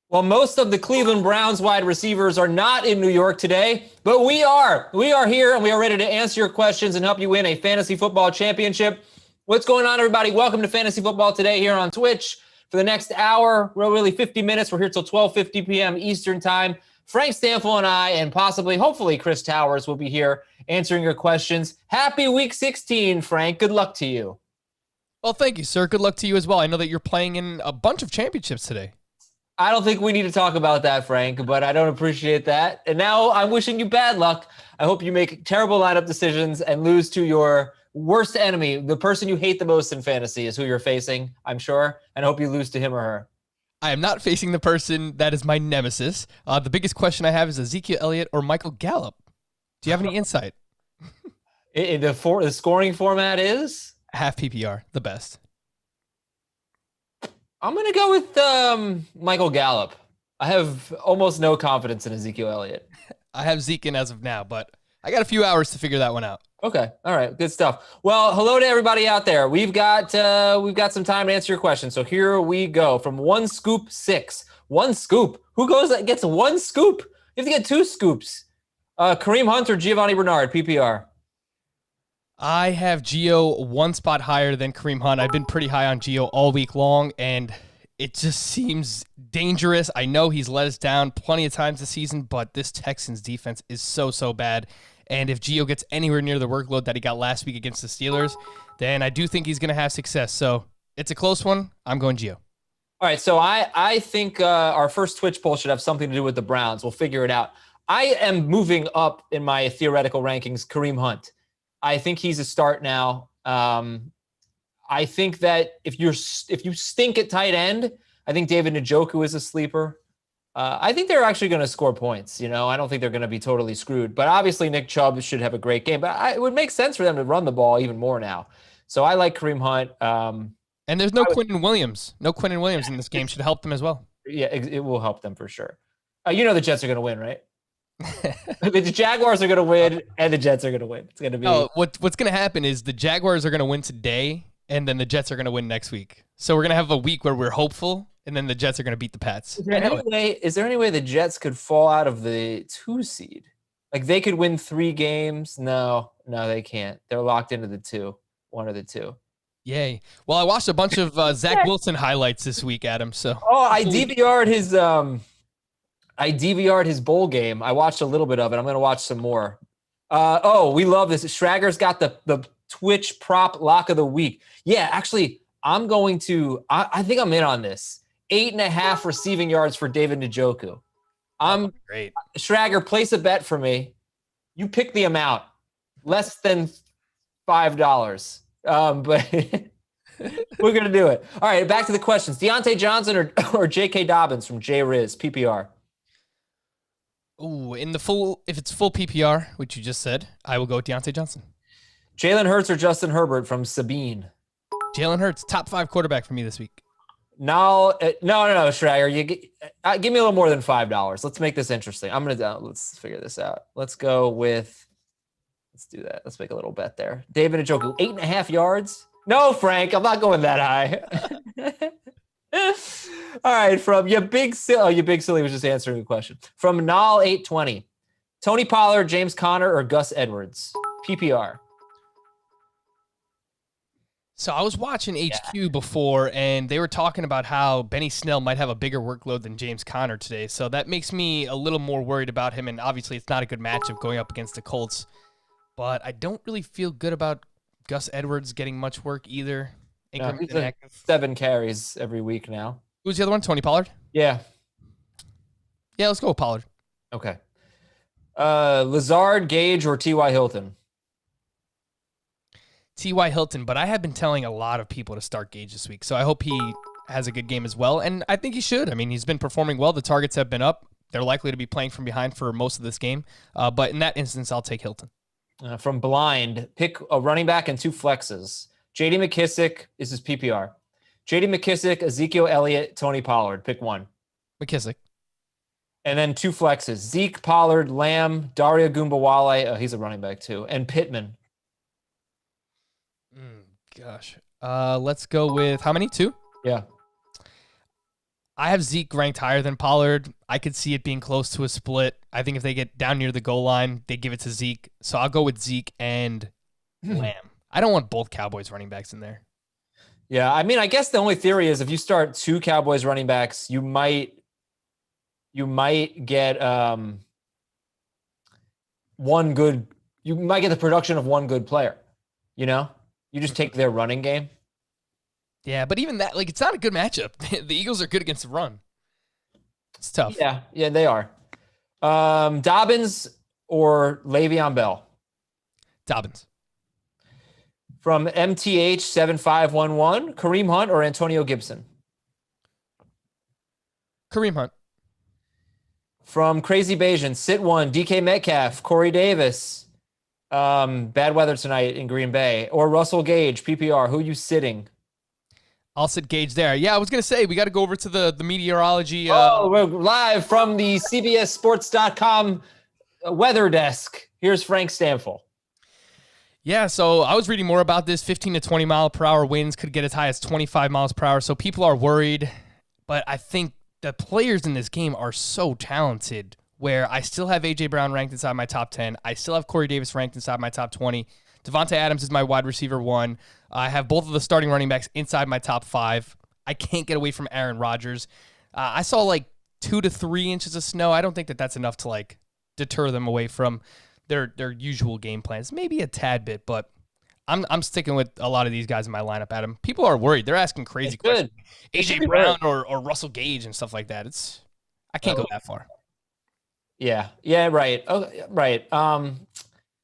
Well, most of the Cleveland Browns wide receivers are not in New York today, but we are. We are here and we are ready to answer your questions and help you win a fantasy football championship. What's going on, everybody? Welcome to Fantasy Football Today here on Twitch. For the next hour, really 50 minutes. We're here till 12:50 p.m. Eastern Time. Frank Stanfield and I, and possibly, hopefully, Chris Towers will be here answering your questions. Happy Week 16, Frank. Good luck to you. Well, thank you, sir. Good luck to you as well. I know that you're playing in a bunch of championships today. I don't think we need to talk about that, Frank, but I don't appreciate that. And now I'm wishing you bad luck. I hope you make terrible lineup decisions and lose to your worst enemy. The person you hate the most in fantasy is who you're facing, I'm sure. And I hope you lose to him or her. I am not facing the person that is my nemesis. The biggest question I have is Ezekiel Elliott or Michael Gallup. Do you have any insight? The scoring format is? Half PPR, the best. I'm going to go with Michael Gallup. I have almost no confidence in Ezekiel Elliott. I have Zeke in as of now, but I got a few hours to figure that one out. Okay. All right. Good stuff. Well, hello to everybody out there. We've got some time to answer your questions. So here we go. From one scoop six. One scoop. Who gets one scoop? You have to get two scoops. Kareem Hunt or Giovanni Bernard, PPR? I have Gio one spot higher than Kareem Hunt. I've been pretty high on Gio all week long, and it just seems dangerous. I know he's let us down plenty of times this season, but this Texans defense is so bad. And if Gio gets anywhere near the workload that he got last week against the Steelers, then I do think he's going to have success. So it's a close one. I'm going Gio. All right, so I think our first Twitch poll should have something to do with the Browns. We'll figure it out. I am moving up in my theoretical rankings Kareem Hunt. I think he's a start now. I think that if you stink at tight end, I think David Njoku is a sleeper. I think they're actually going to score points. I don't think they're going to be totally screwed. But obviously Nick Chubb should have a great game. But it would make sense for them to run the ball even more now. So I like Kareem Hunt. And there's no Quentin Williams. No Quentin Williams in this game should help them as well. Yeah, it will help them for sure. The Jets are going to win, right? The Jaguars are going to win, and the Jets are going to win. It's going to be. No, what's going to happen is the Jaguars are going to win today, and then the Jets are going to win next week. So we're going to have a week where we're hopeful, and then the Jets are going to beat the Pats. Is there any way the Jets could fall out of the 2 seed? Like they could win 3 games? No, they can't. They're locked into the 2. One of the 2. Yay! Well, I watched a bunch of Zach Wilson highlights this week, Adam. So I DVR'd his bowl game. I watched a little bit of it. I'm going to watch some more. We love this. Schrager's got the Twitch prop lock of the week. Yeah, actually, I think I'm in on this. 8.5 receiving yards for David Njoku. Great. Schrager, place a bet for me. You pick the amount. Less than $5. But we're going to do it. All right, back to the questions. Deontay Johnson or J.K. Dobbins from J. Riz, PPR? Ooh, if it's full PPR, which you just said, I will go with Deontay Johnson. Jalen Hurts or Justin Herbert from Sabine? Jalen Hurts, top 5 quarterback for me this week. No, Schreier. Give me a little more than $5. Let's make this interesting. Let's figure this out. Let's go with. Let's do that. Let's make a little bet there. David Njoku, 8.5 yards. No, Frank, I'm not going that high. All right, from your big silly was just answering the question. From Nal 820, Tony Pollard, James Conner, or Gus Edwards? PPR. So I was watching HQ before, and they were talking about how Benny Snell might have a bigger workload than James Conner today. So that makes me a little more worried about him, and obviously it's not a good matchup going up against the Colts. But I don't really feel good about Gus Edwards getting much work either. He's 7 carries every week now. Who's the other one? Tony Pollard? Yeah. Yeah, let's go with Pollard. Okay. Lazard, Gage, or T.Y. Hilton? T.Y. Hilton, but I have been telling a lot of people to start Gage this week, so I hope he has a good game as well, and I think he should. I mean, he's been performing well. The targets have been up. They're likely to be playing from behind for most of this game, but in that instance, I'll take Hilton. From Blind, pick a running back and 2 flexes. J.D. McKissick, this is PPR. J.D. McKissick, Ezekiel Elliott, Tony Pollard. Pick one. McKissick. And then 2 flexes. Zeke, Pollard, Lamb, Daria Gumbawale. He's a running back too. And Pittman. Gosh. Let's go with how many? 2? Yeah. I have Zeke ranked higher than Pollard. I could see it being close to a split. I think if they get down near the goal line, they give it to Zeke. So I'll go with Zeke and Lamb. I don't want both Cowboys running backs in there. Yeah, I mean, I guess the only theory is if you start two Cowboys running backs, you might get one good. You might get the production of one good player. You know, you just take their running game. Yeah, but even that, like, it's not a good matchup. The Eagles are good against the run. It's tough. Yeah, they are. Dobbins or Le'Veon Bell? Dobbins. From MTH 7511, Kareem Hunt or Antonio Gibson? Kareem Hunt. From Crazy Bayesian, sit one, DK Metcalf, Corey Davis. Bad weather tonight in Green Bay. Or Russell Gage, PPR. Who are you sitting? I'll sit Gage there. Yeah, I was going to say, we got to go over to the meteorology. We're live from the CBSSports.com weather desk. Here's Frank Stanfill. Yeah, so I was reading more about this. 15 to 20 mile per hour winds could get as high as 25 miles per hour. So people are worried, but I think the players in this game are so talented where I still have A.J. Brown ranked inside my top 10. I still have Corey Davis ranked inside my top 20. Devontae Adams is my wide receiver 1. I have both of the starting running backs inside my top 5. I can't get away from Aaron Rodgers. I saw like 2 to 3 inches of snow. I don't think that that's enough to like deter them away from their usual game plans. Maybe a tad bit, but I'm sticking with a lot of these guys in my lineup, Adam. People are worried. They're asking crazy questions. A.J. Brown or Russell Gage and stuff like that. I can't go that far. Yeah, right. Oh, right.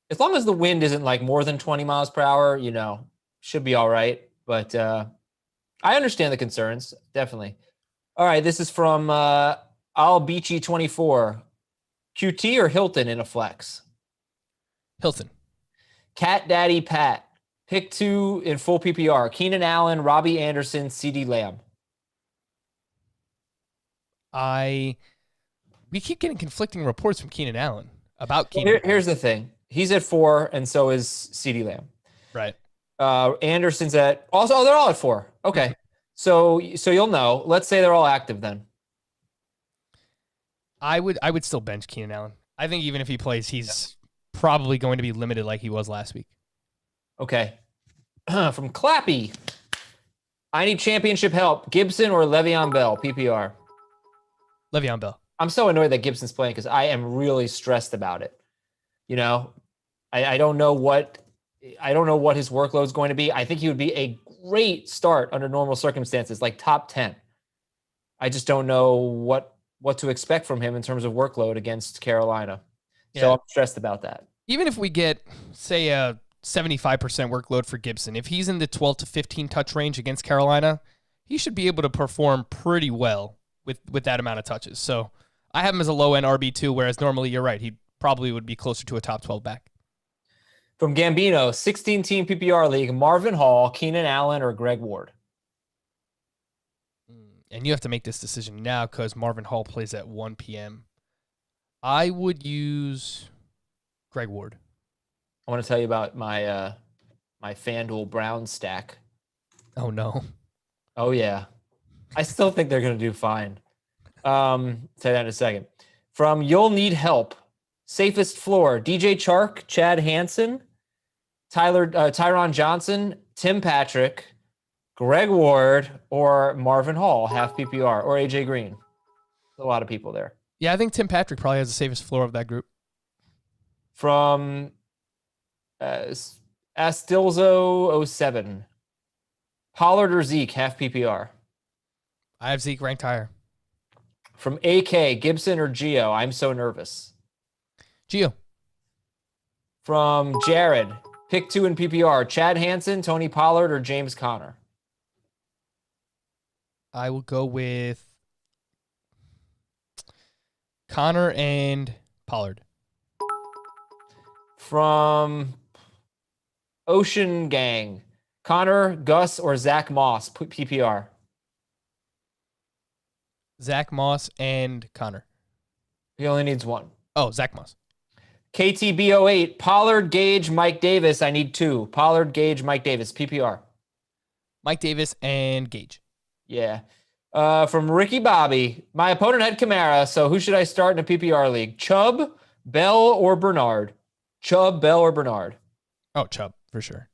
As long as the wind isn't like more than 20 miles per hour, should be all right. But I understand the concerns, definitely. All right, this is from Albeachy24. QT or Hilton in a flex? Hilton. Cat Daddy Pat. Pick 2 in full PPR. Keenan Allen, Robbie Anderson, CeeDee Lamb. We keep getting conflicting reports from Keenan Allen about Keenan. Here's the thing. He's at 4, and so is CeeDee Lamb. Right. Anderson's at also. They're all at 4. Okay. So you'll know. Let's say they're all active then. I would still bench Keenan Allen. I think even if he plays, he's probably going to be limited like he was last week. Okay. From Clappy. I need championship help. Gibson or Le'Veon Bell, PPR? Le'Veon Bell. I'm so annoyed that Gibson's playing because I am really stressed about it. I don't know what his workload is going to be. I think he would be a great start under normal circumstances, like top 10. I just don't know what to expect from him in terms of workload against Carolina. Yeah. So I'm stressed about that. Even if we get, say, a 75% workload for Gibson, if he's in the 12 to 15 touch range against Carolina, he should be able to perform pretty well with that amount of touches. So I have him as a low-end RB2, whereas normally you're right. He probably would be closer to a top 12 back. From Gambino, 16-team PPR league, Marvin Hall, Keenan Allen, or Greg Ward? And you have to make this decision now because Marvin Hall plays at 1 p.m. I would use Greg Ward. I want to tell you about my my FanDuel Brown stack. Oh, no. Oh, yeah. I still think they're going to do fine. Say that in a second. From You'll Need Help, safest floor, DJ Chark, Chad Hansen, Tyron Johnson, Tim Patrick, Greg Ward, or Marvin Hall, half PPR, or AJ Green. A lot of people there. Yeah, I think Tim Patrick probably has the safest floor of that group. From Astilzo07, Pollard or Zeke, half PPR? I have Zeke ranked higher. From AK, Gibson or Gio? I'm so nervous. Gio. From Jared, pick 2 in PPR. Chad Hansen, Tony Pollard, or James Conner? I will go with Conner and Pollard. From Ocean Gang, Connor, Gus, or Zach Moss, PPR? Zach Moss and Connor. He only needs 1. Oh, Zach Moss. KTB08, Pollard, Gage, Mike Davis. I need 2. Pollard, Gage, Mike Davis, PPR. Mike Davis and Gage. Yeah. From Ricky Bobby, my opponent had Kamara, so who should I start in a PPR league? Chubb, Bell, or Bernard? Chubb, Bell, or Bernard? Oh, Chubb, for sure.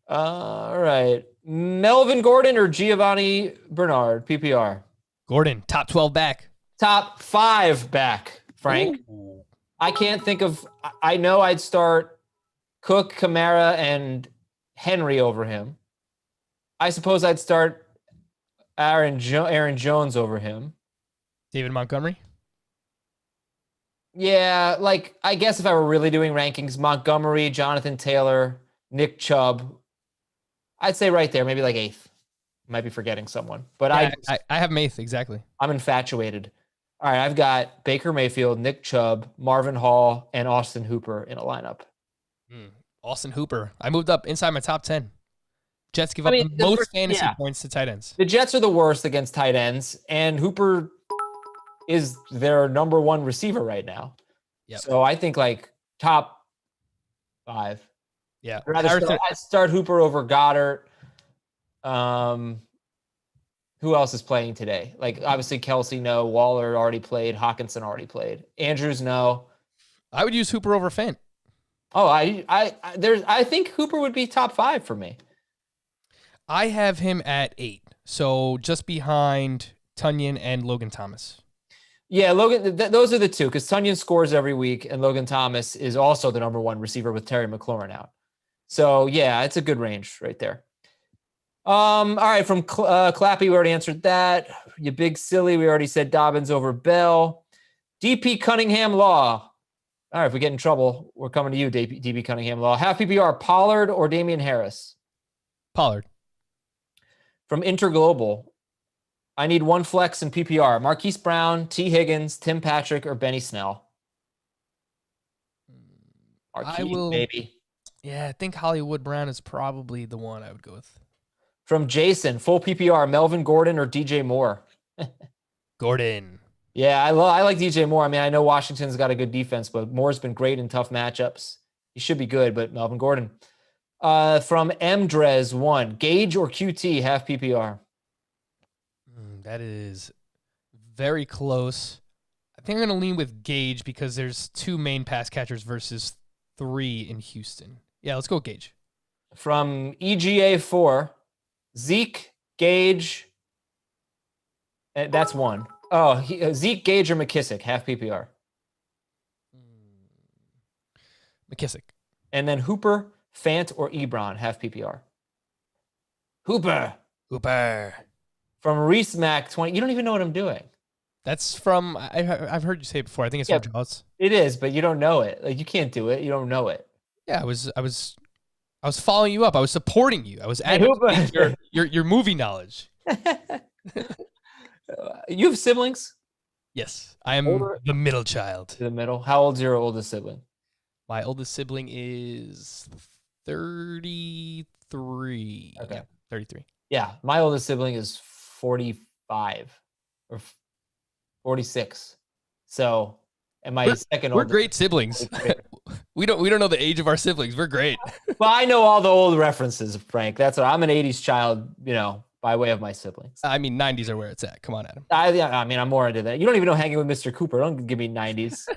All right. Melvin Gordon or Giovanni Bernard, PPR? Gordon, top 12 back. Top 5 back, Frank. Ooh. I can't think of, I know I'd start Cook, Kamara, and Henry over him. I suppose I'd start Aaron Jones over him. David Montgomery? Yeah, like, I guess if I were really doing rankings, Montgomery, Jonathan Taylor, Nick Chubb, I'd say right there, maybe like 8th. Might be forgetting someone. But yeah, I have Maith, exactly. I'm infatuated. All right, I've got Baker Mayfield, Nick Chubb, Marvin Hall, and Austin Hooper in a lineup. Austin Hooper. I moved up inside my top 10. Jets give up the most fantasy points to tight ends. The Jets are the worst against tight ends, and Hooper is their number 1 receiver right now. Yep. So I think like top 5. Yeah. I'd start Hooper over Goddard. Who else is playing today? Like, obviously Kelsey, no. Waller already played. Hawkinson already played. Andrews, no. I would use Hooper over Fent. Oh, I think Hooper would be top 5 for me. I have him at 8, so just behind Tunyon and Logan Thomas. Yeah, Logan. Those are the two, because Tunyon scores every week, and Logan Thomas is also the number 1 receiver with Terry McLaurin out. So yeah, it's a good range right there. All right, from Clappy, we already answered that. You big silly, we already said Dobbins over Bell. DP Cunningham Law. All right, if we get in trouble, we're coming to you, DP Cunningham Law. Half PPR, Pollard or Damian Harris? Pollard. From Interglobal, I need 1 flex in PPR. Marquise Brown, T. Higgins, Tim Patrick, or Benny Snell? Marquise, baby. Yeah, I think Hollywood Brown is probably the one I would go with. From Jason, full PPR, Melvin Gordon or DJ Moore? Gordon. Yeah, I like DJ Moore. I mean, I know Washington's got a good defense, but Moore's been great in tough matchups. He should be good, but Melvin Gordon. From Mdrez 1, Gage or QT, half PPR? That is very close. I think I'm going to lean with Gage because there's 2 main pass catchers versus 3 in Houston. Yeah, let's go with Gage. From EGA 4, Zeke, Gage, that's 1. Oh, Zeke, Gage, or McKissick, half PPR? McKissick. And then Hooper, Fant, or Ebron, half PPR? Hooper. From Reese Mac 20. You don't even know what I'm doing. That's from, I've heard you say it before. I think it's from Jaws. It is, but you don't know it. Like, you can't do it. You don't know it. Yeah, I was following you up. I was supporting you. I was adding your movie knowledge. You have siblings? Yes, I am the middle child. The middle. How old's your oldest sibling? My oldest sibling is 33. Okay. Yeah, 33. Yeah, my oldest sibling is 45 or 46. So, and my second oldest. We're great siblings. we don't know the age of our siblings. We're great. Well, I know all the old references, Frank. That's what I'm an 80s child, by way of my siblings. I mean, 90s are where it's at. Come on, Adam. I'm more into that. You don't even know Hanging with Mr. Cooper. Don't give me 90s.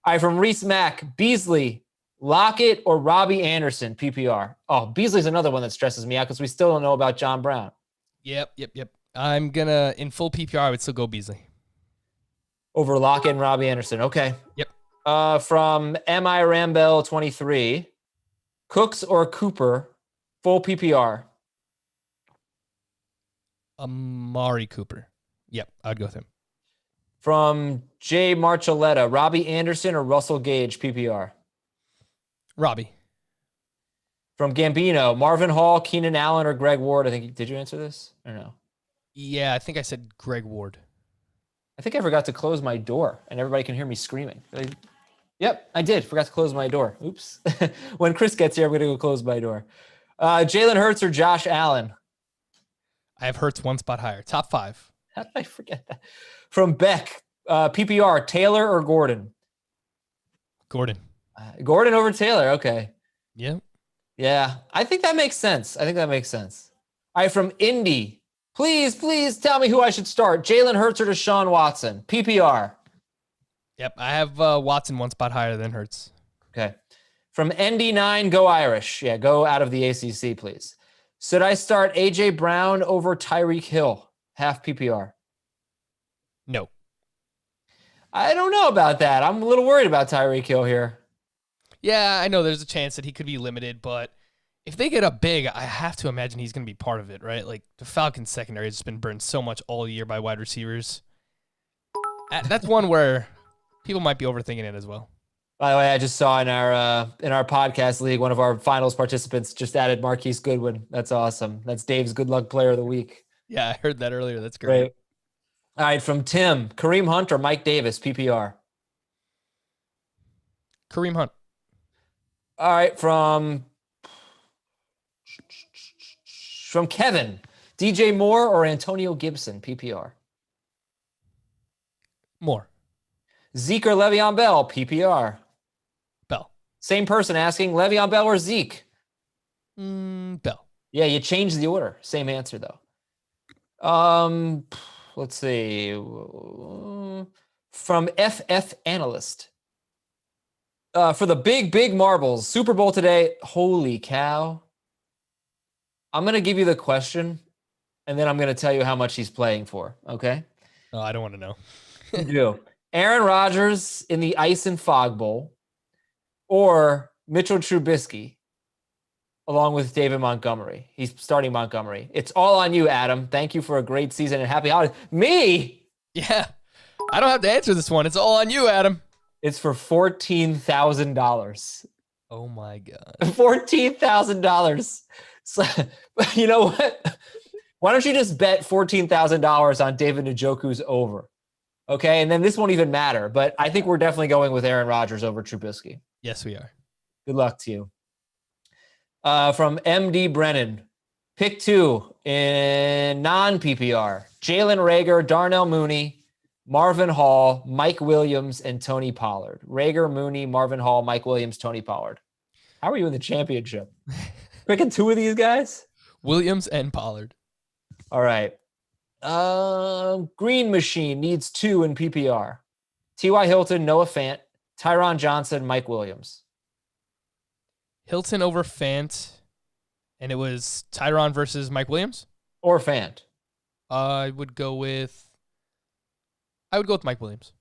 All right, from Reese Mack, Beasley, Lockett, or Robbie Anderson, PPR? Oh, Beasley's another one that stresses me out because we still don't know about John Brown. Yep. I'm gonna, in full PPR, I would still go Beasley. Over Lockett and Robbie Anderson. Okay. Yep. From MI Rambell 23, Cooks or Cooper, full PPR? Amari Cooper. Yep, I'd go with him. From Jay Marchaletta, Robbie Anderson or Russell Gage, PPR? Robbie. From Gambino, Marvin Hall, Keenan Allen, or Greg Ward? Did you answer this or no? Yeah, I think I said Greg Ward. I think I forgot to close my door and everybody can hear me screaming. Yep, I did. Forgot to close my door. Oops. When Chris gets here, I'm going to go close my door. Jalen Hurts or Josh Allen? I have Hurts 1 spot higher. Top 5. How did I forget that? From Beck, PPR, Taylor or Gordon? Gordon. Gordon over Taylor. Okay. Yep. Yeah, I think that makes sense. All right, from Indy, Please tell me who I should start. Jalen Hurts or Deshaun Watson? PPR. Yep, I have Watson one spot higher than Hurts. Okay. From ND9, go Irish. Yeah, go out of the ACC, please. Should I start A.J. Brown over Tyreek Hill? Half PPR. No. I don't know about that. I'm a little worried about Tyreek Hill here. Yeah, I know there's a chance that he could be limited, but if they get up big, I have to imagine he's going to be part of it, right? Like, the Falcons secondary has been burned so much all year by wide receivers. That's one where people might be overthinking it as well. By the way, I just saw in our podcast league, one of our finals participants just added Marquise Goodwin. That's awesome. That's Dave's good luck player of the week. Yeah, I heard that earlier. That's great. All right, from Tim, Kareem Hunt or Mike Davis, PPR? Kareem Hunt. All right, from Kevin, DJ Moore or Antonio Gibson, PPR? Moore. Zeke or Le'Veon Bell, PPR? Bell. Same person asking, Le'Veon Bell or Zeke? Bell. Yeah, you changed the order. Same answer, though. Let's see. From FF Analyst. For the big marbles, Super Bowl today, holy cow. I'm going to give you the question, and then I'm going to tell you how much he's playing for, okay? Oh, I don't want to know. You do. Aaron Rodgers in the Ice and Fog Bowl or Mitchell Trubisky along with David Montgomery. He's starting Montgomery. It's all on you, Adam. Thank you for a great season and happy holidays. Me? Yeah. I don't have to answer this one. It's all on you, Adam. It's for $14,000. Oh, my God. $14,000. So, you know what? Why don't you just bet $14,000 on David Njoku's over? Okay, and then this won't even matter. But I think we're definitely going with Aaron Rodgers over Trubisky. Yes, we are. Good luck to you. From MD Brennan, pick 2 in non-PPR. Jalen Reagor, Darnell Mooney, Marvin Hall, Mike Williams, and Tony Pollard. Reagor, Mooney, Marvin Hall, Mike Williams, Tony Pollard. How are you in the championship? Picking 2 of these guys? Williams and Pollard. All right. Green Machine needs 2 in PPR. T.Y. Hilton, Noah Fant, Tyron Johnson, Mike Williams. Hilton over Fant, and it was Tyron versus Mike Williams? Or Fant. I would go with Mike Williams.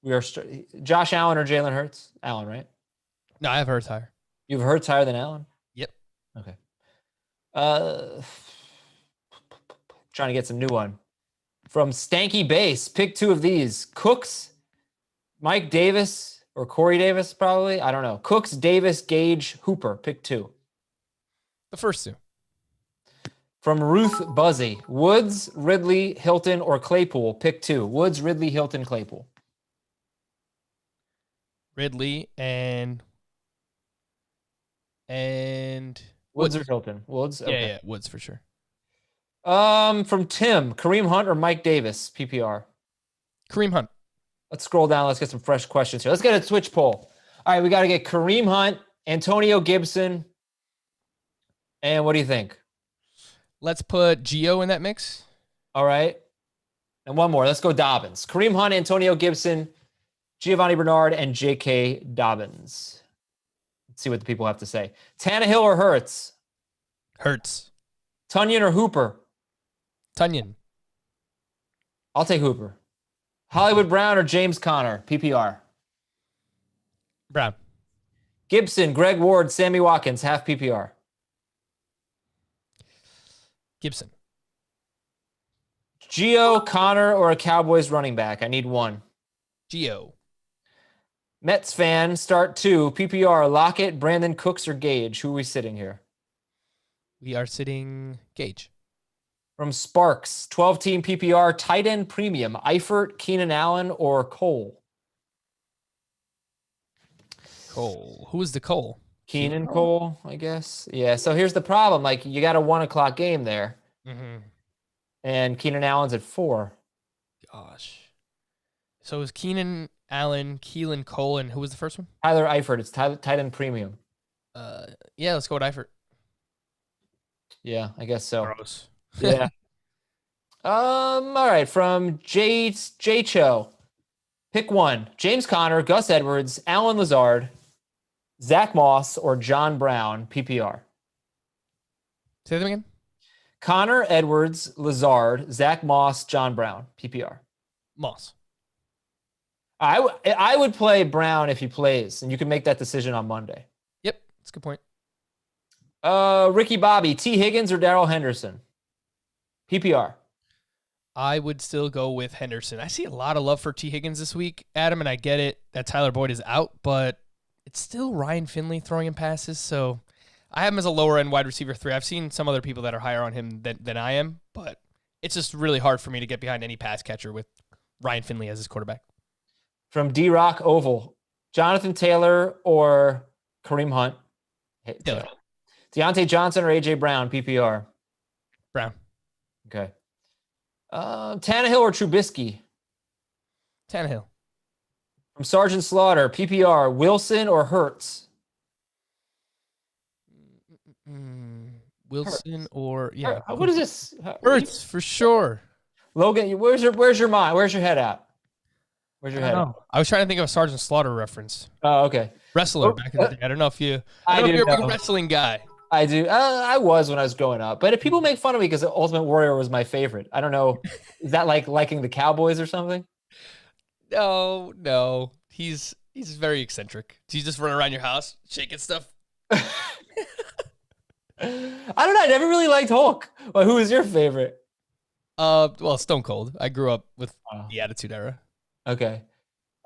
We are Josh Allen or Jalen Hurts? Allen, right? No, I have Hurts higher. You have Hurts higher than Allen? Yep. Okay. Trying to get some new one. From Stanky Base, pick 2 of these. Cooks, Mike Davis, or Corey Davis, probably. I don't know. Cooks, Davis, Gage, Hooper. Pick 2. The first 2. From Ruth Buzzy, Woods, Ridley, Hilton, or Claypool. Pick 2. Woods, Ridley, Hilton, Claypool. Ridley and Woods or Hilton? Woods? Okay. Yeah, Woods for sure. From Tim, Kareem Hunt or Mike Davis, PPR? Kareem Hunt. Let's scroll down. Let's get some fresh questions here. Let's get a Twitch poll. All right, we got to get Kareem Hunt, Antonio Gibson, and what do you think? Let's put Gio in that mix. All right. And one more. Let's go Dobbins. Kareem Hunt, Antonio Gibson, Giovanni Bernard, and J.K. Dobbins. Let's see what the people have to say. Tannehill or Hurts? Hurts. Tunyon or Hooper? Tunyon. I'll take Hooper. Hollywood Brown or James Conner? PPR. Brown. Gibson, Greg Ward, Sammy Watkins, half PPR. Gibson. Gio, Connor, or a Cowboys running back? I need one. Gio. Mets fan, start 2. PPR, Lockett, Brandon Cooks, or Gage? Who are we sitting here? We are sitting Gage. From Sparks, 12-team PPR, tight end premium, Eifert, Keenan Allen, or Cole? Cole. Who is the Cole? Keenan Cole, I guess. Yeah, so here's the problem. Like, you got a 1 o'clock game there. Mm-hmm. And Keenan Allen's at 4. Gosh. So it was Keenan Allen, Keelan Cole, and who was the first one? Tyler Eifert. It's tight end premium. Yeah, let's go with Eifert. Yeah, I guess so. Gross. Yeah. All right. From J Cho, pick one: James Conner, Gus Edwards, Alan Lazard, Zach Moss, or John Brown. PPR. Say them again. Connor, Edwards, Lazard, Zach Moss, John Brown. PPR. Moss. I would play Brown if he plays, and you can make that decision on Monday. Yep, that's a good point. Ricky Bobby, T. Higgins, or Darrell Henderson? PPR. I would still go with Henderson. I see a lot of love for T. Higgins this week, Adam, and I get it that Tyler Boyd is out, but it's still Ryan Finley throwing him passes, so I have him as a lower-end wide receiver 3. I've seen some other people that are higher on him than I am, but it's just really hard for me to get behind any pass catcher with Ryan Finley as his quarterback. From D-Rock Oval, Jonathan Taylor or Kareem Hunt? Taylor. Deontay Johnson or A.J. Brown? PPR. Brown. Okay. Tannehill or Trubisky? Tannehill. From Sergeant Slaughter, PPR, Wilson or Hurts? Wilson Hurts. or yeah. What is this? Hurts for sure. Logan, where's your mind? Where's your head at? Where's your head at? I was trying to think of a Sergeant Slaughter reference. Oh, okay. Wrestler back in the day. I don't know if you're a big wrestling guy. I do. I was when I was growing up, but if people make fun of me because Ultimate Warrior was my favorite. I don't know. Is that like liking the Cowboys or something? No. He's very eccentric. He's just running around your house, shaking stuff. I don't know. I never really liked Hulk. Well, who was your favorite? Well, Stone Cold. I grew up with the Attitude Era. Okay.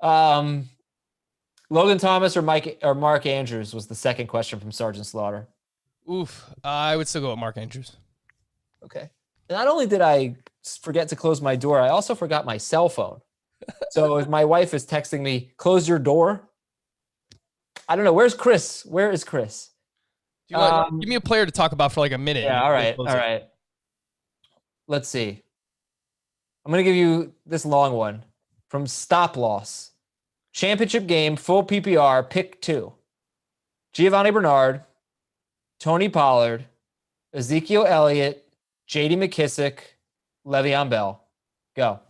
Logan Thomas or Mark Andrews was the second question from Sergeant Slaughter. Oof. I would still go with Mark Andrews. Okay. Not only did I forget to close my door, I also forgot my cell phone. So if my wife is texting me, close your door. I don't know. Where's Chris? Where is Chris? Give me a player to talk about for like a minute. Yeah. All right. Let's see. I'm going to give you this long one from Stop Loss. Championship game, full PPR, pick 2. Giovanni Bernard, Tony Pollard, Ezekiel Elliott, J.D. McKissick, Le'Veon Bell. Go.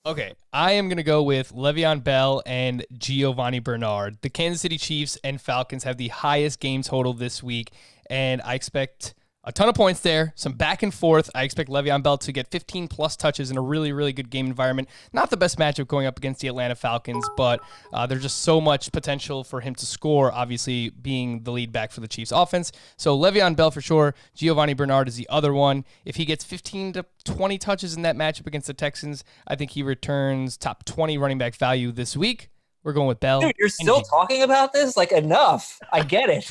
Okay, I am going to go with Le'Veon Bell and Giovanni Bernard. The Kansas City Chiefs and Falcons have the highest game total this week, and I expect a ton of points there, some back and forth. I expect Le'Veon Bell to get 15-plus touches in a really, really good game environment. Not the best matchup going up against the Atlanta Falcons, but there's just so much potential for him to score, obviously being the lead back for the Chiefs offense. So Le'Veon Bell for sure. Giovanni Bernard is the other one. If he gets 15 to 20 touches in that matchup against the Texans, I think he returns top 20 running back value this week. We're going with Bell. Dude, you're still talking about this? Like, enough. I get it.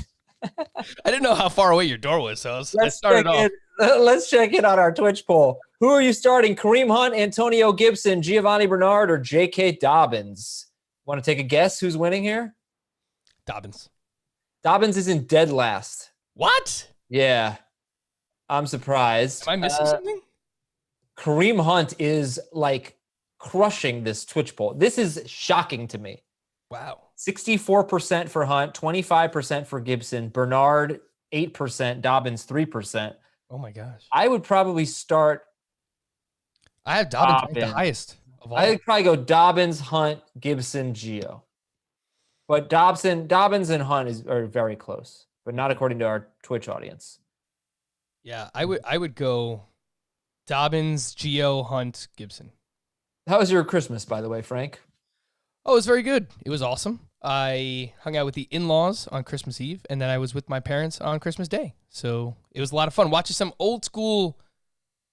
I didn't know how far away your door was, so I started off. Let's check in on our Twitch poll. Who are you starting? Kareem Hunt, Antonio Gibson, Giovanni Bernard, or J.K. Dobbins? Want to take a guess who's winning here? Dobbins. Dobbins is in dead last. What? Yeah. I'm surprised. Am I missing something? Kareem Hunt is like crushing this Twitch poll. This is shocking to me. Wow. 64% for Hunt, 25% for Gibson, Bernard 8%, Dobbins 3%. Oh my gosh. I would probably start. I have Dobbins the highest of all. I'd probably go Dobbins, Hunt, Gibson, Gio. But Dobbins and Hunt are very close, but not according to our Twitch audience. Yeah, I would go Dobbins, Gio, Hunt, Gibson. How was your Christmas, by the way, Frank? Oh, it was very good. It was awesome. I hung out with the in-laws on Christmas Eve, and then I was with my parents on Christmas Day. So it was a lot of fun watching some old school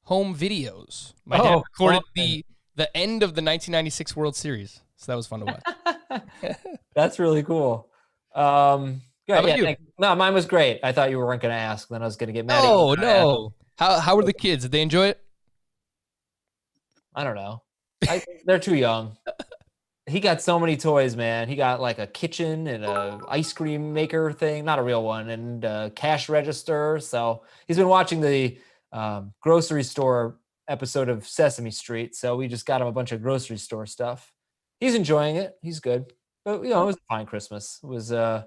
home videos. My dad recorded the end of the 1996 World Series, so that was fun to watch. That's really cool. Good. How about you? No, mine was great. I thought you weren't going to ask, then I was going to get mad. Oh no! How were the kids? Did they enjoy it? I don't know. They're too young. He got so many toys, man. He got like a kitchen and a ice cream maker thing, not a real one, and a cash register. So he's been watching the grocery store episode of Sesame Street. So we just got him a bunch of grocery store stuff. He's enjoying it. He's good. But, it was a fine Christmas. It was, I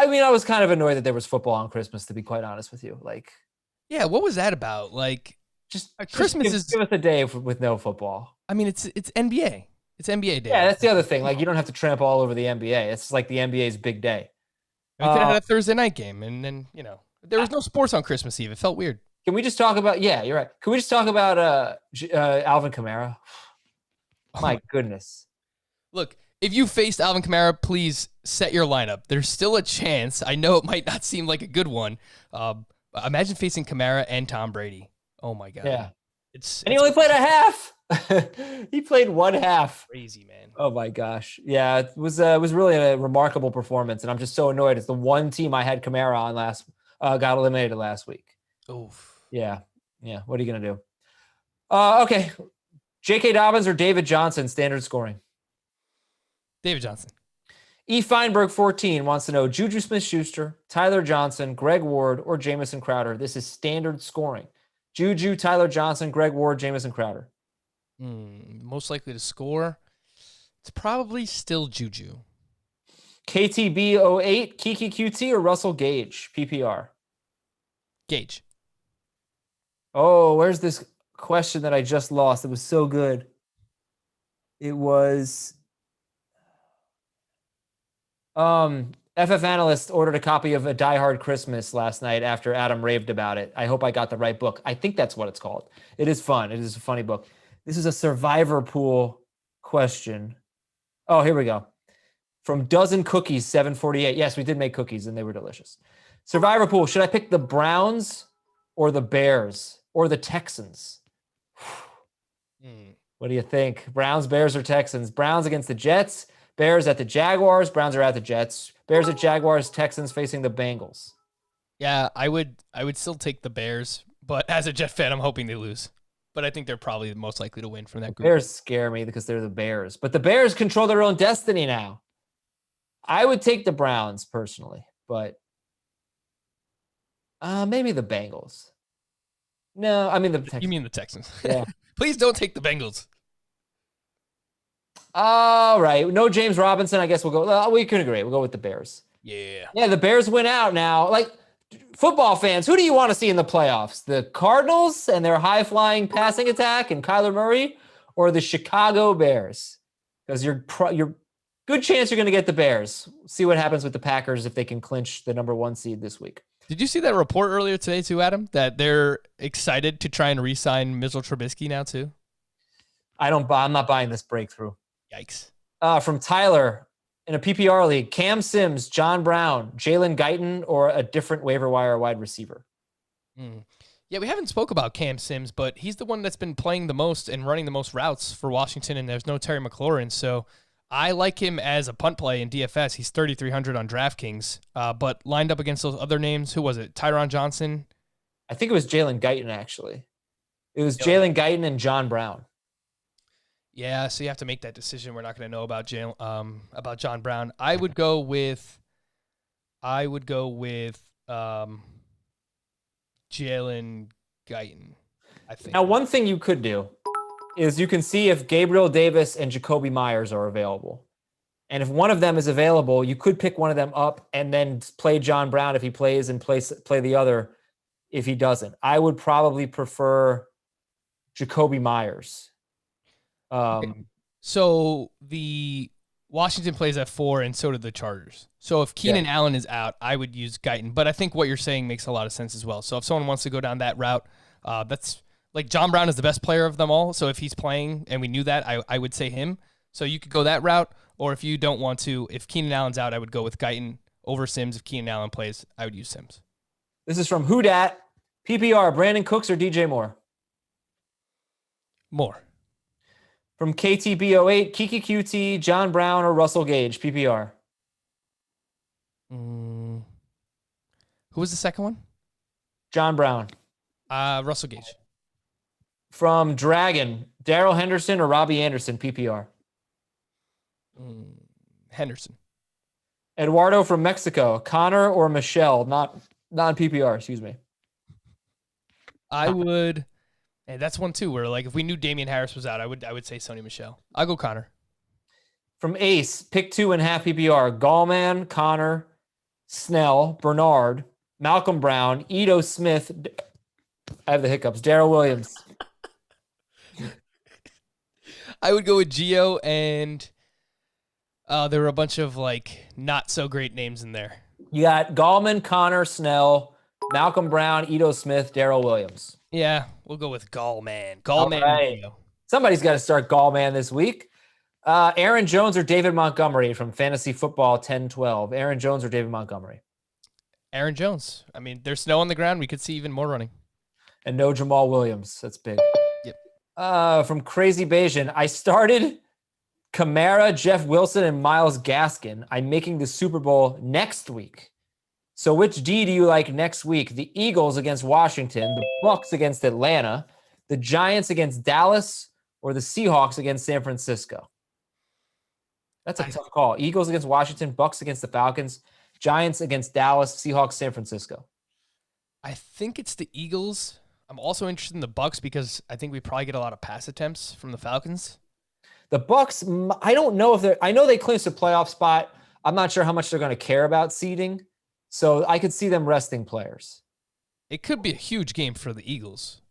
was kind of annoyed that there was football on Christmas, to be quite honest with you. Like, Yeah, what was that about? Like, Just Christmas give us a day with no football. I mean, it's NBA. It's NBA day. Yeah, that's the other thing. Like, you don't have to tramp all over the NBA. It's like the NBA's big day. We could have had a Thursday night game, and then there was no sports on Christmas Eve. It felt weird. Can we just talk about? Yeah, you're right. Can we just talk about Alvin Kamara? My goodness. Look, if you faced Alvin Kamara, please set your lineup. There's still a chance. I know it might not seem like a good one. Imagine facing Kamara and Tom Brady. Oh my God. Yeah. And he only played a half. He played one half. Crazy, man. Oh my gosh. Yeah, it was really a remarkable performance, and I'm just so annoyed. It's the one team I had Kamara on got eliminated last week. Oof. Yeah. What are you gonna do? Okay. J.K. Dobbins or David Johnson, standard scoring? David Johnson. E. Feinberg 14 wants to know Juju Smith-Schuster, Tyler Johnson, Greg Ward, or Jamison Crowder. This is standard scoring. Juju, Tyler Johnson, Greg Ward, Jamison Crowder. Most likely to score. It's probably still Juju. KTB08, Kiki QT, or Russell Gage, PPR? Gage. Oh, where's this question that I just lost? It was so good. It was FF Analyst ordered a copy of A Die Hard Christmas last night after Adam raved about it. I hope I got the right book. I think that's what it's called. It is fun. It is a funny book. This is a survivor pool question. Oh, here we go. From Dozen Cookies 748. Yes, we did make cookies and they were delicious. Survivor pool. Should I pick the Browns or the Bears or the Texans? What do you think? Browns, Bears, or Texans? Browns against the Jets. Bears at the Jaguars. Browns are at the Jets. Bears at Jaguars. Texans facing the Bengals. Yeah, I would still take the Bears, but as a Jet fan, I'm hoping they lose. But I think they're probably the most likely to win from that group. Bears scare me because they're the Bears. But the Bears control their own destiny now. I would take the Browns personally, but maybe the Bengals. No, I mean the Texans. You mean the Texans. Yeah. Please don't take the Bengals. All right. No James Robinson. I guess we'll go. We can agree. We'll go with the Bears. Yeah. Yeah, the Bears win out now. Like, football fans, who do you want to see in the playoffs? The Cardinals and their high-flying passing attack and Kyler Murray, or the Chicago Bears? Because you're good chance you're going to get the Bears. See what happens with the Packers if they can clinch the number 1 seed this week. Did you see that report earlier today too, Adam, that they're excited to try and re-sign Mitchell Trubisky now too? I'm not buying this breakthrough. Yikes. From Tyler, in a PPR league, Cam Sims, John Brown, Jalen Guyton, or a different waiver wire wide receiver? Yeah, we haven't spoke about Cam Sims, but he's the one that's been playing the most and running the most routes for Washington, and there's no Terry McLaurin, so I like him as a punt play in DFS. He's 3,300 on DraftKings, but lined up against those other names. Who was it? Tyron Johnson? I think it was Jalen Guyton, actually. It was Jalen Guyton and John Brown. Yeah, so you have to make that decision. We're not going to know about John Brown. I would go with Jalen Guyton, I think. Now, one thing you could do is you can see if Gabriel Davis and Jacoby Myers are available. And if one of them is available, you could pick one of them up and then play John Brown if he plays and play the other if he doesn't. I would probably prefer Jacoby Myers. So the Washington plays at 4, and so do the Chargers. So if Keenan Allen is out, I would use Guyton. But I think what you're saying makes a lot of sense as well. So if someone wants to go down that route, that's like John Brown is the best player of them all. So if he's playing, and we knew that, I would say him. So you could go that route. Or if you don't want to, if Keenan Allen's out, I would go with Guyton over Sims. If Keenan Allen plays, I would use Sims. This is from Who Dat? PPR, Brandon Cooks or DJ Moore? Moore. From KTB08, Kiki QT, John Brown or Russell Gage? PPR. Who was the second one? John Brown. Russell Gage. From Dragon, Darrell Henderson or Robbie Anderson? PPR. Henderson. Eduardo from Mexico, Connor or Michelle? Not PPR, excuse me. I would, and that's one too, where like if we knew Damian Harris was out, I would say Sony Michel. I'll go Connor. From Ace, pick 2.5 PPR. Gallman, Connor, Snell, Bernard, Malcolm Brown, Ito Smith, I have the hiccups. Darrell Williams. I would go with Gio, and there were a bunch of not so great names in there. You got Gallman, Connor, Snell, Malcolm Brown, Ito Smith, Darrell Williams. Yeah, we'll go with Gallman. Gallman Right. and Gio. Somebody's got to start Gallman this week. Aaron Jones or David Montgomery from Fantasy Football 1012. Aaron Jones or David Montgomery? Aaron Jones. I mean, there's snow on the ground. We could see even more running. And no Jamal Williams. That's big. Yep. From Crazy Bayesian, I started Kamara, Jeff Wilson, and Myles Gaskin. I'm making the Super Bowl next week. So which D do you like next week? The Eagles against Washington, the Bucs against Atlanta, the Giants against Dallas, or the Seahawks against San Francisco? That's a tough call. Eagles against Washington, Bucs against the Falcons, Giants against Dallas, Seahawks, San Francisco. I think it's the Eagles. I'm also interested in the Bucs because I think we probably get a lot of pass attempts from the Falcons. The Bucs, I don't know if I know they clinched a playoff spot. I'm not sure how much they're going to care about seeding. So I could see them resting players. It could be a huge game for the Eagles.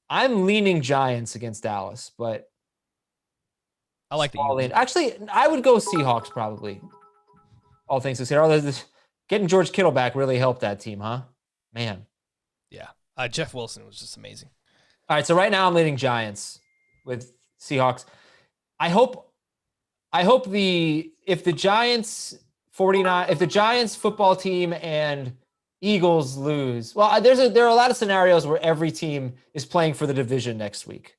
I'm leaning Giants against Dallas, but I like the Eagles. Actually, I would go Seahawks probably. All things considered. Getting George Kittle back really helped that team, huh? Man. Yeah. Jeff Wilson was just amazing. All right, so right now I'm leaning Giants with Seahawks. I hope if the Giants football team and Eagles lose, well, there are a lot of scenarios where every team is playing for the division next week.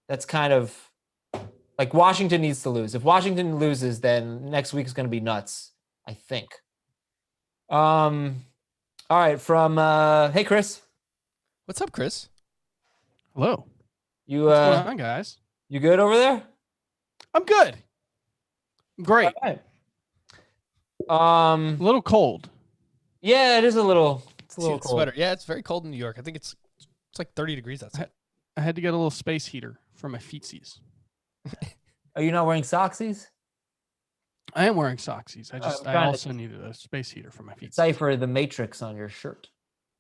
That's kind of like Washington needs to lose. If Washington loses, then next week is going to be nuts, I think. All right, from hey Chris. What's up, Chris? Hello. What's going on, guys? You good over there? I'm good. Great. All right. A little cold. Yeah, it is a little. It's a little cold. cold. Sweater. Yeah, it's very cold in New York. I think it's like 30 degrees outside. I had to get a little space heater for my feetsies. Are you not wearing socksies? I am wearing socksies. I also needed a space heater for my feet. Decipher the matrix on your shirt,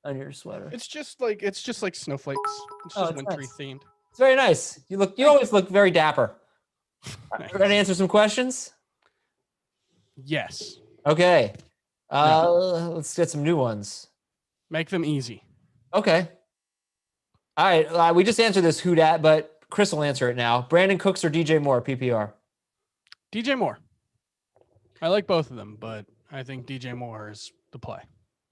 on your sweater. It's just like snowflakes. It's just wintry themed. It's very nice. You always look very dapper. Nice. Ready to answer some questions? Yes. Okay. Let's get some new ones. Make them easy. Okay. All right. We just answered this who dat, but Chris will answer it now. Brandon Cooks or DJ Moore, PPR? DJ Moore. I like both of them, but I think DJ Moore is the play.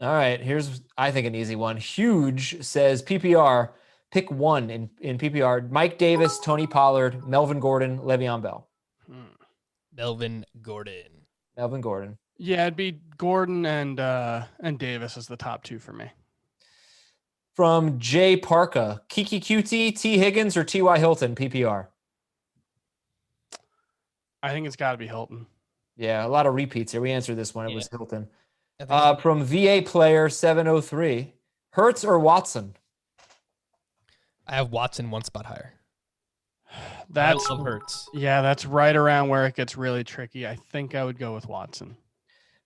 All right. Here's, I think, an easy one. Huge says PPR. Pick one in PPR. Mike Davis, Tony Pollard, Melvin Gordon, Le'Veon Bell. Melvin Gordon. Melvin Gordon. Yeah, it'd be Gordon and Davis as the top two for me. From Jay Parka, Kiki QT, T. Higgins, or T.Y. Hilton, PPR? I think it's got to be Hilton. Yeah, a lot of repeats here. We answered this one. It was Hilton. So. From VA Player 703, Hurts or Watson? I have Watson one spot higher. I love Hurts. Yeah, that's right around where it gets really tricky. I think I would go with Watson.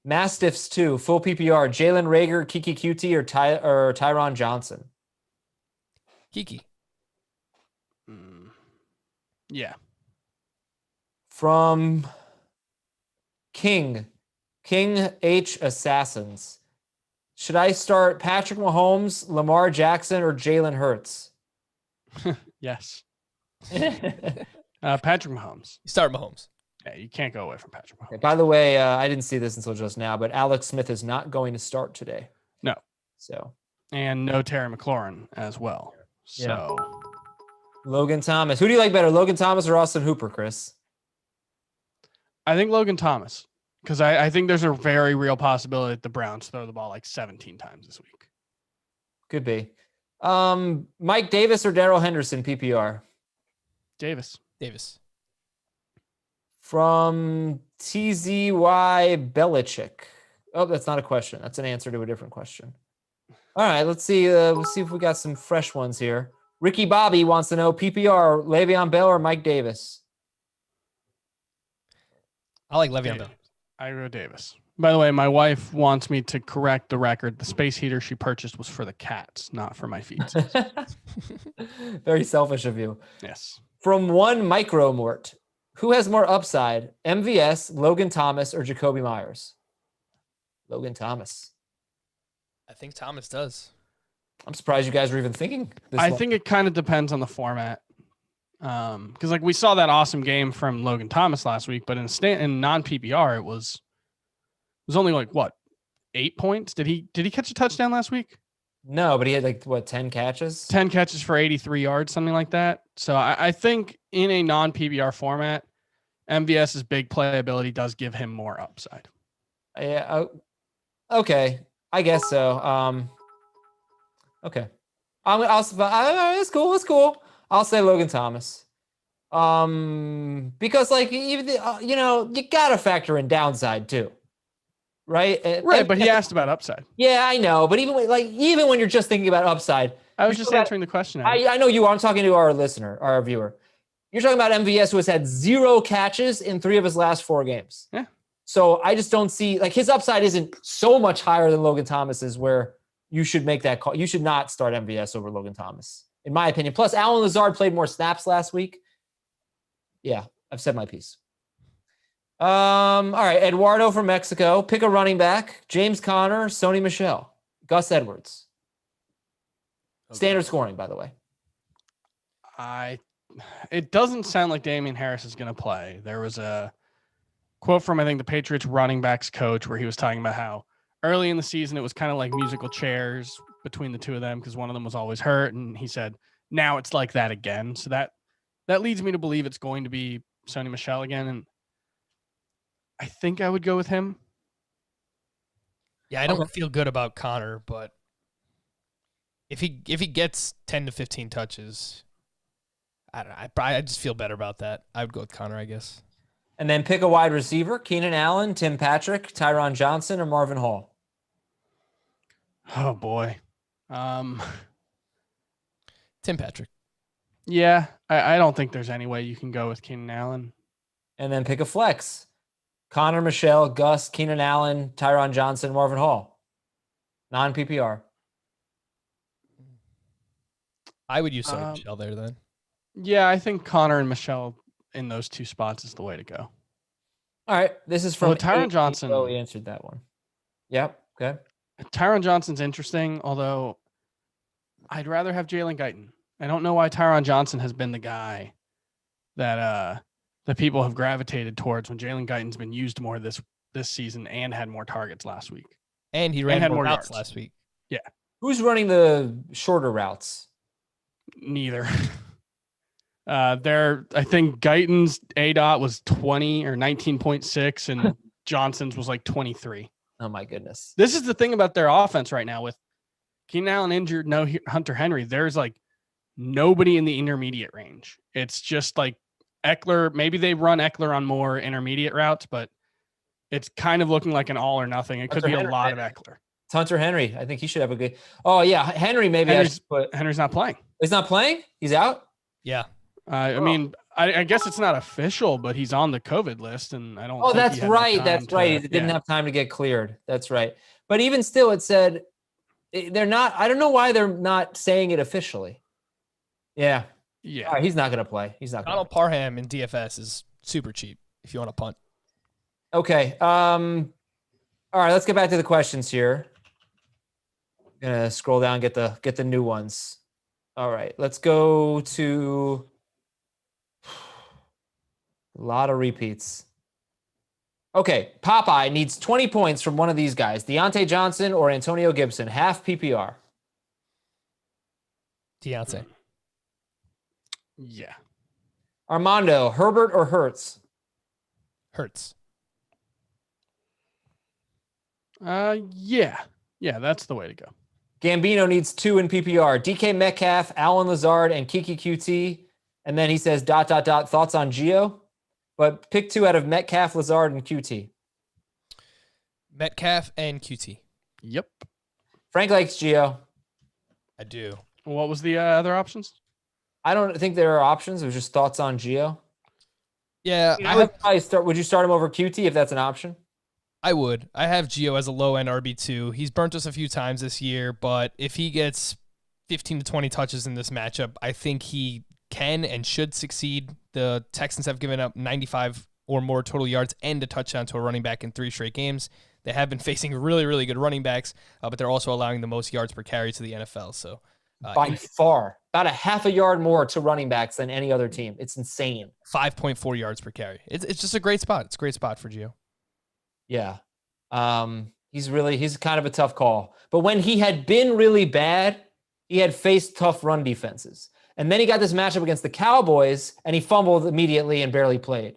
Mastiffs 2, full PPR. Jalen Reagor, Kiki QT, or Tyron Johnson? Kiki. Yeah. From King H Assassins. Should I start Patrick Mahomes, Lamar Jackson, or Jalen Hurts? Yes. Patrick Mahomes. You start Mahomes. Yeah, you can't go away from Patrick Mahomes. Okay, by the way, I didn't see this until just now, but Alex Smith is not going to start today. No. So. And no Terry McLaurin as well. So. Yeah. Logan Thomas. Who do you like better, Logan Thomas or Austin Hooper, Chris? I think Logan Thomas, because I think there's a very real possibility that the Browns throw the ball like 17 times this week. Could be. Mike Davis or Darrell Henderson, PPR? Davis. From TZY Belichick. Oh, that's not a question. That's an answer to a different question. All right, let's see. We'll see if we got some fresh ones here. Ricky Bobby wants to know PPR, Le'Veon Bell or Mike Davis? I like Le'Veon Bell. I go Davis. By the way, my wife wants me to correct the record. The space heater she purchased was for the cats, not for my feet. Very selfish of you. Yes. From one micromort, who has more upside, MVS, Logan Thomas, or Jacoby Myers? Logan Thomas. I think Thomas does. I'm surprised you guys were even thinking this. I think it kind of depends on the format. Because like we saw that awesome game from Logan Thomas last week, but in non-PPR it was only like what, 8 points? Did he catch a touchdown last week? No, but he had like what, 10 catches? 10 catches for 83 yards, something like that. So I think in a non-PPR format, MVS's big playability does give him more upside. Yeah. Okay. I guess so. Okay. It's cool. It's cool. I'll say Logan Thomas. Because like even you gotta factor in downside too, right? Right, but he asked about upside. Yeah, I know. But even when you're just thinking about upside, I was just answering the question. I know you are. I'm talking to our listener, our viewer. You're talking about MVS, who has had 0 catches in 3 of his last 4 games. Yeah. So I just don't see like his upside isn't so much higher than Logan Thomas's, where you should make that call. You should not start MVS over Logan Thomas, in my opinion. Plus, Allen Lazard played more snaps last week. Yeah, I've said my piece. All right, Eduardo from Mexico. Pick a running back. James Conner, Sony Michel, Gus Edwards. Okay. Standard scoring, by the way. It doesn't sound like Damian Harris is going to play. There was a quote from, I think, the Patriots running backs coach where he was talking about how early in the season it was kind of like musical chairs between the two of them because one of them was always hurt. And he said, now it's like that again. So that leads me to believe it's going to be Sony Michel again. And I think I would go with him. Yeah, I don't feel good about Connor, but if he gets 10 to 15 touches, I don't know. I just feel better about that. I would go with Connor, I guess. And then pick a wide receiver: Keenan Allen, Tim Patrick, Tyron Johnson, or Marvin Hall. Oh boy. Tim Patrick. Yeah, I don't think there's any way you can go with Keenan Allen. And then pick a flex: Connor, Michelle, Gus, Keenan Allen, Tyron Johnson, Marvin Hall. Non-PPR. I would use Sony Michel there then. Yeah, I think Connor and Michelle in those 2 spots is the way to go. All right, this is from Tyron Johnson. Oh, he answered that one. Yep. Okay. Tyron Johnson's interesting, although I'd rather have Jalen Guyton. I don't know why Tyron Johnson has been the guy that people have gravitated towards when Jalen Guyton's been used more this season and had more targets last week. And he ran more routes last week. Yeah. Who's running the shorter routes? Neither. I think Guyton's ADOT was 20 or 19.6 and Johnson's was like 23. Oh my goodness. This is the thing about their offense right now with Keenan Allen injured, no Hunter Henry. There's like nobody in the intermediate range. It's just like Eckler. Maybe they run Eckler on more intermediate routes, but it's kind of looking like an all or nothing. It could be a lot of Eckler. It's Hunter Henry. I think he should have a good. Oh yeah, Henry. Maybe Henry's not playing. He's not playing. He's out. Yeah. I mean, I guess it's not official, but he's on the COVID list, and I don't. Oh, that's right. That's right. He didn't have time to get cleared. That's right. But even still, it said they're not. I don't know why they're not saying it officially. Yeah. Yeah. All right, he's not going to play. He's not. Donald Parham in DFS is super cheap if you want to punt. Okay. All right. Let's get back to the questions here. I'm gonna scroll down, get the new ones. All right. Let's go to. A lot of repeats. Okay, Popeye needs 20 points from one of these guys: Deontay Johnson or Antonio Gibson. Half PPR. Deontay. Yeah. Armando, Herbert or Hurts? Hurts. Yeah, that's the way to go. Gambino needs 2 in PPR: DK Metcalf, Allen Lazard, and Kiki QT. And then he says ... thoughts on Gio? But pick 2 out of Metcalf, Lazard, and QT. Metcalf and QT. Yep. Frank likes Gio. I do. What was the other options? I don't think there are options. It was just thoughts on Gio. Yeah. I would probably start. Would you start him over QT if that's an option? I would. I have Gio as a low-end RB2. He's burnt us a few times this year, but if he gets 15 to 20 touches in this matchup, I think he can and should succeed. The Texans have given up 95 or more total yards and a touchdown to a running back in 3 straight games. They have been facing really, really good running backs, but they're also allowing the most yards per carry to the NFL. So by far, about a half a yard more to running backs than any other team. It's insane. 5.4 yards per carry. It's just a great spot. It's a great spot for Gio. Yeah. He's kind of a tough call. But when he had been really bad, he had faced tough run defenses. And then he got this matchup against the Cowboys, and he fumbled immediately and barely played.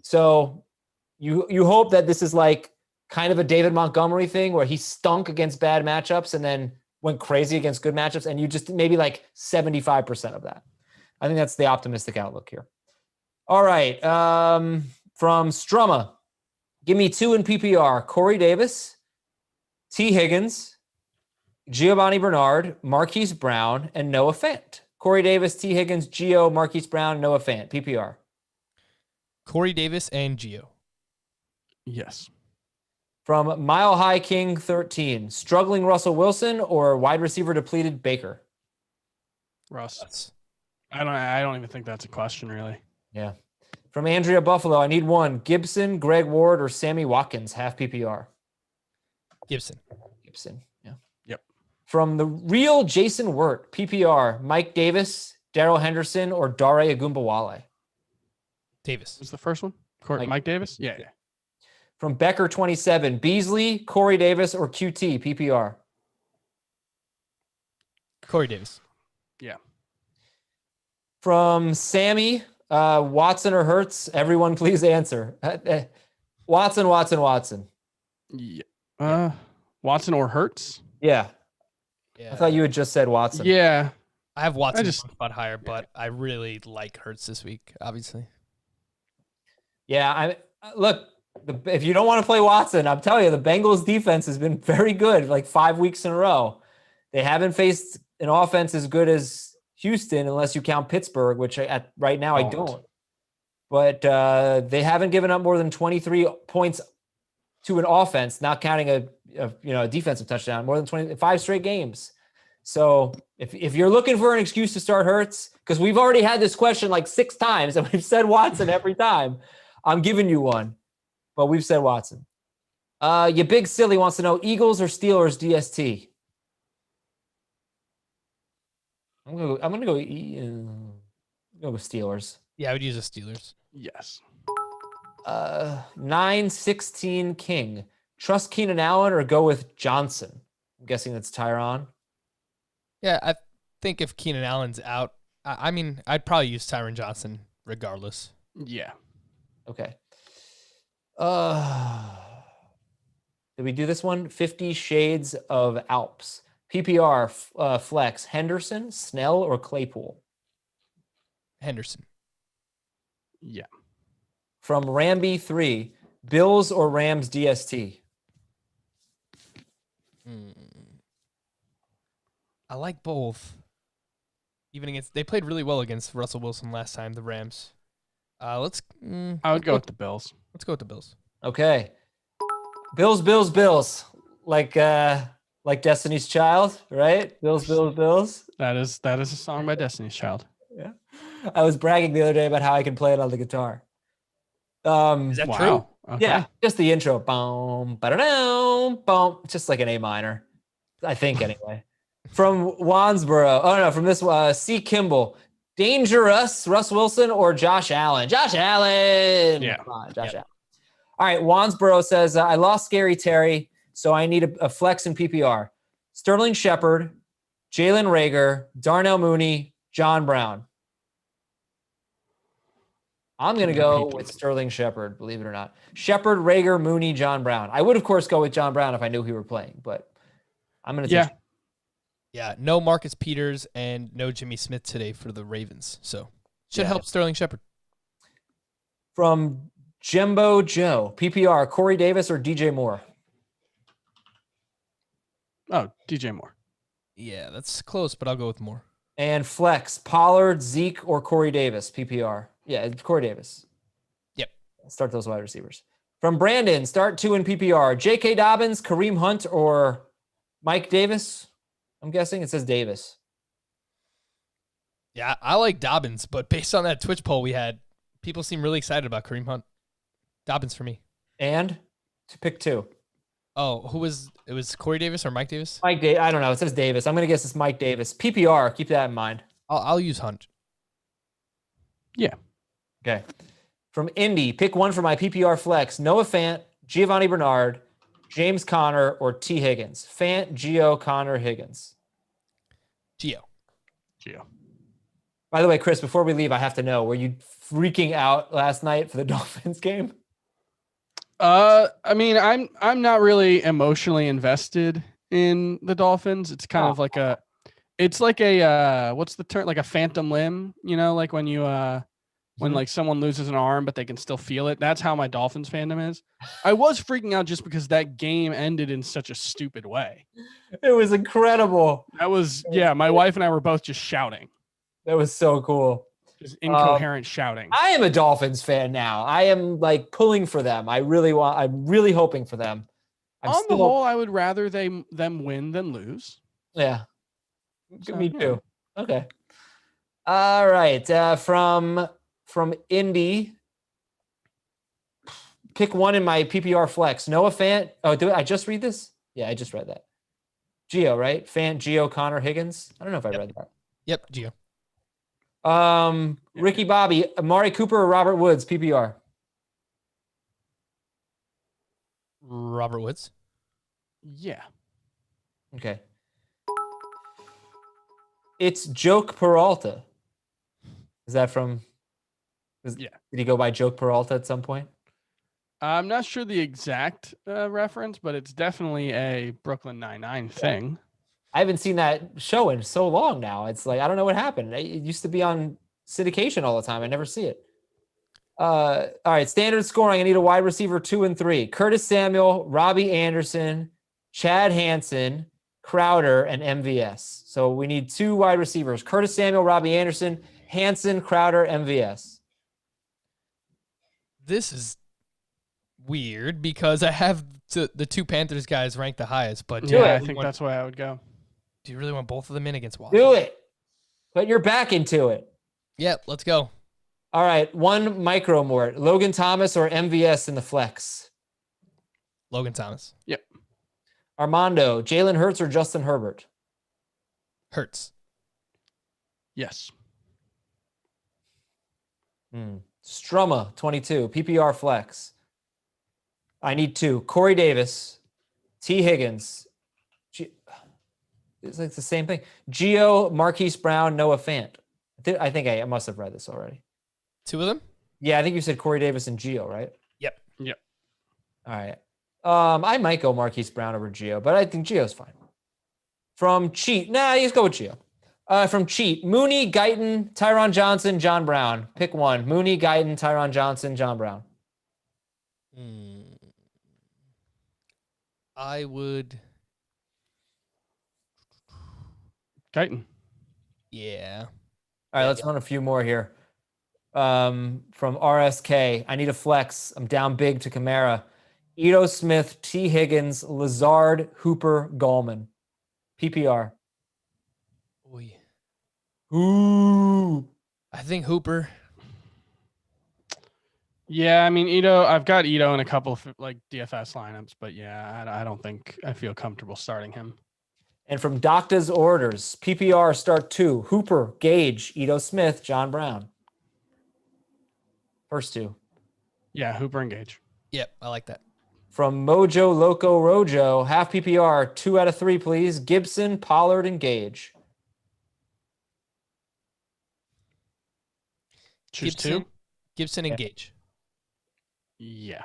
So you hope that this is like kind of a David Montgomery thing where he stunk against bad matchups and then went crazy against good matchups, and you just maybe like 75% of that. I think that's the optimistic outlook here. All right. From Strumma. Give me 2 in PPR. Corey Davis, T. Higgins, Giovanni Bernard, Marquise Brown, and Noah Fant. Corey Davis, T. Higgins, Gio, Marquise Brown, Noah Fant. PPR. Corey Davis and Gio. Yes. From Mile High King 13. Struggling Russell Wilson or wide receiver depleted Baker? Russ. I don't even think that's a question, really. Yeah. From Andrea Buffalo, I need 1. Gibson, Greg Ward, or Sammy Watkins, half PPR. Gibson. Yeah. Yep. From the real Jason Wirt, PPR, Mike Davis, Darrell Henderson, or Dare Agumbawale? Davis. What's the first one? Mike Davis? Yeah. From Becker 27, Beasley, Corey Davis, or QT, PPR? Corey Davis. Yeah. From Sammy, Watson or Hurts? Everyone please answer. Watson. Yeah. Watson or Hurts? Yeah. I thought you had just said Watson. Yeah. I have Watson one spot higher, but I really like Hurts this week, obviously. Yeah, if you don't want to play Watson, I'm telling you, the Bengals defense has been very good, like 5 weeks in a row. They haven't faced an offense as good as Houston, unless you count Pittsburgh, which right now I don't. But they haven't given up more than 23 points to an offense, not counting a defensive touchdown, more than 25 straight games. So if you're looking for an excuse to start Hurts, because we've already had this question like 6 times and we've said Watson every time, I'm giving you one, but we've said Watson. You big silly wants to know Eagles or Steelers DST. I'm gonna go with Steelers. Yeah, I would use the Steelers. Yes. 9-16 King. Trust Keenan Allen or go with Johnson? I'm guessing that's Tyron. Yeah, I think if Keenan Allen's out, I'd probably use Tyron Johnson regardless. Yeah. Okay. Did we do this one? 50 Shades of Alps. PPR flex. Henderson, Snell, or Claypool? Henderson. Yeah. From Ramby 3, Bills or Rams DST? I like both. They played really well against Russell Wilson last time, the Rams. I would go with the Bills. Let's go with the Bills. Okay. Bills. Like Destiny's Child, right? Bills. That is a song by Destiny's Child. Yeah. I was bragging the other day about how I can play it on the guitar. Is that true? Okay. Yeah, just the intro. Boom, ba-da-dum, boom. Just like an A minor, I think anyway. From Wansboro. From this C. Kimball. Dangerous, Russ Wilson or Josh Allen? Josh Allen. Yeah. Come on, Josh Allen. All right, Wansboro says, I lost Scary Terry, so I need a flex in PPR. Sterling Shepard, Jalen Reagor, Darnell Mooney, John Brown. I'm going to go with Sterling Shepard, believe it or not. Shepard, Reagor, Mooney, John Brown. I would, of course, go with John Brown if I knew he were playing, but I'm going to take Yeah, no Marcus Peters and no Jimmy Smith today for the Ravens. So should help Sterling Shepard. From Jembo Joe, PPR, Corey Davis or DJ Moore? Oh, DJ Moore. Yeah, that's close, but I'll go with Moore. And flex, Pollard, Zeke, or Corey Davis, PPR? Yeah, it's Corey Davis. Yep. Start those wide receivers. From Brandon, start 2 in PPR. J.K. Dobbins, Kareem Hunt, or Mike Davis? I'm guessing it says Davis. Yeah, I like Dobbins, but based on that Twitch poll we had, people seem really excited about Kareem Hunt. Dobbins for me. And to pick 2. Oh, it was Corey Davis or Mike Davis? I don't know. It says Davis. I'm going to guess it's Mike Davis. PPR, keep that in mind. I'll use Hunt. Yeah. Okay. From Indy, pick 1 for my PPR flex. Noah Fant, Giovanni Bernard, James Conner, or T. Higgins. Fant, Gio, Conner, Higgins. Gio. By the way, Chris, before we leave, I have to know, were you freaking out last night for the Dolphins game? I mean, I'm not really emotionally invested in the Dolphins. It's kind of like what's the term? Like a phantom limb, like when you when like someone loses an arm but they can still feel it. That's how my Dolphins fandom is. I was freaking out just because that game ended in such a stupid way. It was incredible. My wife and I were both just shouting. That was so cool. Just incoherent shouting. I am a Dolphins fan now. I am like pulling for them. I'm really hoping for them. On the whole, I would rather them win than lose. Yeah. So, Me too. Okay. All right. From Indy, pick 1 in my PPR flex. Noah Fant. Oh, I just read this? Yeah, I just read that. Gio, right? Fant, Gio, Connor, Higgins. I don't know if I read that. Yep, Gio. Ricky Bobby, Amari Cooper or Robert Woods, PPR? Robert Woods. Yeah. Okay. It's Joke Peralta. Is that from? Yeah. Did he go by Joke Peralta at some point? I'm not sure the exact reference, but it's definitely a Brooklyn Nine-Nine thing. I haven't seen that show in so long now. It's like, I don't know what happened. It used to be on syndication all the time. I never see it. All right, standard scoring. I need a wide receiver 2 and 3. Curtis Samuel, Robbie Anderson, Chad Hansen, Crowder, and MVS. So we need 2 wide receivers. Curtis Samuel, Robbie Anderson, Hansen, Crowder, MVS. This is weird because I have the 2 Panthers guys ranked the highest, but I think that's why I would go. Do you really want both of them in against Washington? Do it. Put your back into it. Yep, let's go. All right, 1 micro more. Logan Thomas or MVS in the flex? Logan Thomas. Yep. Armando, Jalen Hurts or Justin Herbert? Hurts. Yes. Strumma, 22. PPR flex. I need 2. Corey Davis, T. Higgins. It's like the same thing. Gio, Marquise Brown, Noah Fant. I think I must have read this already. 2 of them? Yeah, I think you said Corey Davis and Gio, right? Yep. All right. I might go Marquise Brown over Gio, but I think Gio's fine. From Cheat. Let's go with Gio. From Cheat. Mooney, Guyton, Tyron Johnson, John Brown. Pick 1. Mooney, Guyton, Tyron Johnson, John Brown. I would... Guyton. Yeah. All right, let's run a few more here. From RSK, I need a flex. I'm down big to Kamara. Ito Smith, T. Higgins, Lazard, Hooper, Gallman. PPR. Oy. Ooh. I think Hooper. Yeah, I mean, I've got Ito in a couple of like DFS lineups, but yeah, I don't think I feel comfortable starting him. And from Doctor's Orders, PPR start 2. Hooper, Gage, Ito Smith, John Brown. First 2. Yeah, Hooper and Gage. Yep, I like that. From Mojo Loco Rojo, half PPR, 2 out of 3, please. Gibson, Pollard, and Gage. Choose 2. Gibson and Gage. Yeah.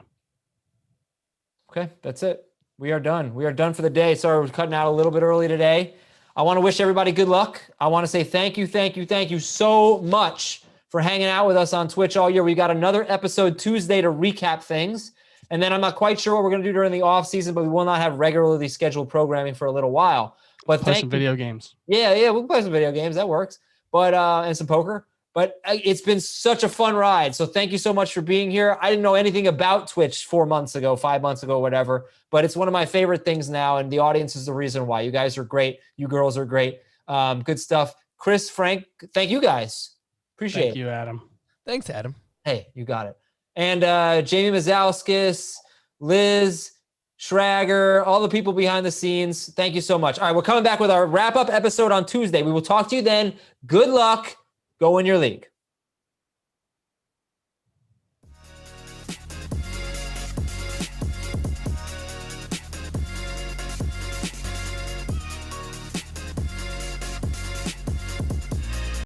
Okay, that's it. We are done. We are done for the day. Sorry, we're cutting out a little bit early today. I want to wish everybody good luck. I want to say thank you so much for hanging out with us on Twitch all year. We got another episode Tuesday to recap things. And then I'm not quite sure what we're going to do during the off season, but we will not have regularly scheduled programming for a little while. But play some video games. Yeah, we'll play some video games. That works. But and some poker. But it's been such a fun ride. So thank you so much for being here. I didn't know anything about Twitch 4 months ago, 5 months ago, whatever, but it's one of my favorite things now. And the audience is the reason why. You guys are great. You girls are great. Good stuff. Chris, Frank, thank you guys. Appreciate it. Thank you, Adam. Thanks, Adam. Hey, you got it. And Jamie Mazalskis, Liz, Schrager, all the people behind the scenes. Thank you so much. All right, we're coming back with our wrap-up episode on Tuesday. We will talk to you then. Good luck. Go win your league.